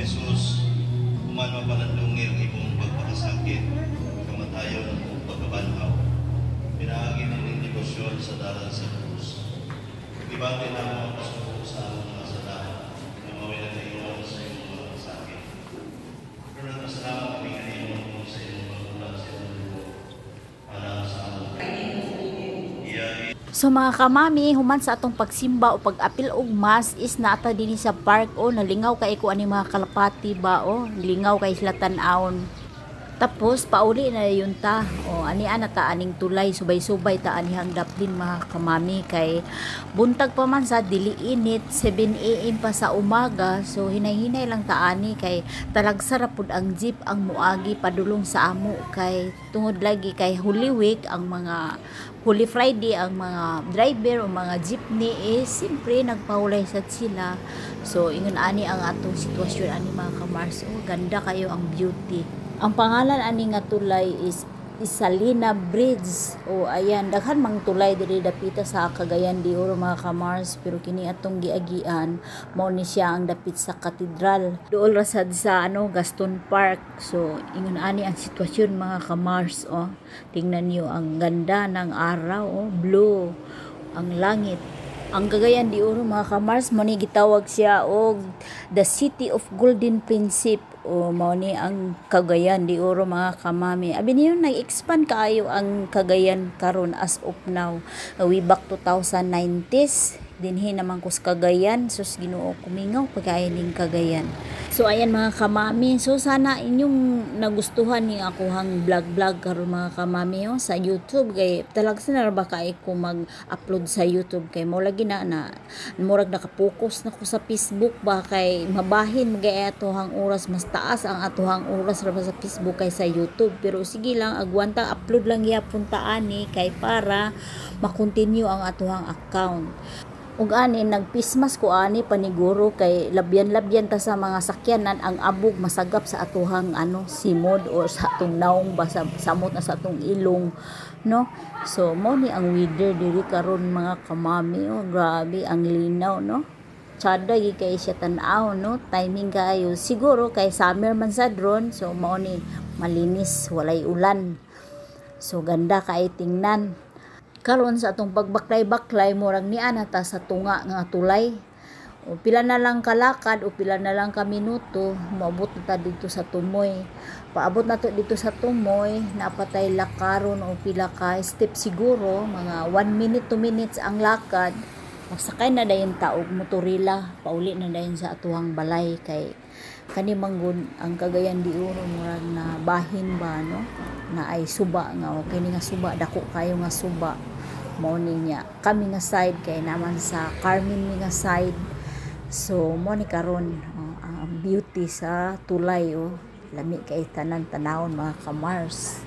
Jesus, umano palandungi ang imong pagpakasakit, kamatayon o pagkabanhaw. Pinahagi ng negosyon sa dalan sa krus. Ibati na mga pasuko sa among mga sadahan na mawala na iwan sa imong mga sakit. Pero nagpasalamat kami nga imong sa imong pagkulang sa imong lugo para sa among So mga kamami, human sa atong pagsimba o pag-apil og mas is nata dinhi sa park o nalingaw kay ko ani mga kalapati ba o lingaw kay sila tan-awon. Tapos pauli na yun ta o ani ana ta aning tulay subay-subay ta anihang daplin mga kamami kay buntag pa man sa dili init 7 AM pa sa umaga, so hinay-hinay lang ta ani kay talagsara pud ang jeep ang muagi padulong sa amo kay tungod lagi kay Holy Week ang mga Holy Friday ang mga driver o mga jeepney is siyempre nagpahulay sa sila. So ingon ani ang atong sitwasyon ani mga kamars. Oh, ganda kayo ang beauty. Ang pangalan ani nga tulay is Isalina Bridge. O ayan, daghan mang tulay diri dapita sa Cagayan de Oro mga kamars, pero kini atong giagian mao ni siya ang dapit sa katedral. Duol ra sad sa Gaston Park. So ingon ani ang sitwasyon mga kamars. Oh, tingnan niyo ang ganda ng araw, oh, blue ang langit. Ang Cagayan de Oro mga kamars, mo ni gitawag siya og the City of Golden Principe o mao ni ang Cagayan de Oro mga kamami. Abi niyo nag-expand kaayo ang Cagayan karon as of now. Way back 2090s dinhi naman ko sa Cagayan, sus Ginoo kumingaw pagkain ning Cagayan. So ayan mga kamami, so sana inyong nagustuhan ni akuhang vlog karon mga kamami sa YouTube kay talaga sa ba kay ko mag-upload sa YouTube kay mo lagi na murag nakapokus na ko sa Facebook ba kay mabahin magay atohang oras, mas taas ang atohang oras ra sa Facebook kay sa YouTube, pero sige lang agwanta upload lang gyapon ta ani kay para ma-continue ang atohang account. Ug ani nagpismas ko ani paniguro kay labyan ta sa mga sakyanan ang abog masagap sa atuhang simod o sa atong naong basa samot na sa atong ilong, no? So mo ni ang weather diri karon mga kamami, oh, grabe ang linaw, no? Tsada gi kay siya tan-aw, no? Timing kayo siguro kay summer man sa drone, so mo ni malinis walay ulan, so ganda kay tingnan. Karon sa atong pagbaklay-baklay murag ni ana ta sa tunga nga tulay. O pila na lang kalakad o pila na lang ka minuto maabot na ta dito sa Tumoy. Paabot na to dito sa Tumoy, napatay lakaron o pila ka step siguro, mga 1 minute 2 minutes ang lakad. Magsakay na dayon ta og motorila, pauli na dayon sa atuhang balay kay kani manggod ang Cagayan de Oro murag na bahin ba, no? Na ay suba nga o kini nga suba dako kayo nga suba mo niya kami nga side kay naman sa Carmen nga side. So mo ni karon ang beauty sa tulay, oh, lami kay tanan tanawon mga kamars.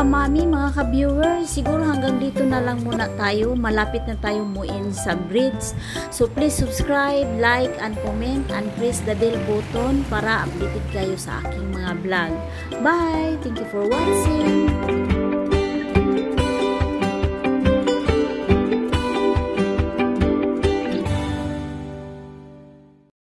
kamami, mga ka-viewers, siguro hanggang dito na lang muna tayo. Malapit na tayo muin sa bridge. So please subscribe, like, and comment, and press the bell button para updated kayo sa aking mga vlog. Bye! Thank you for watching!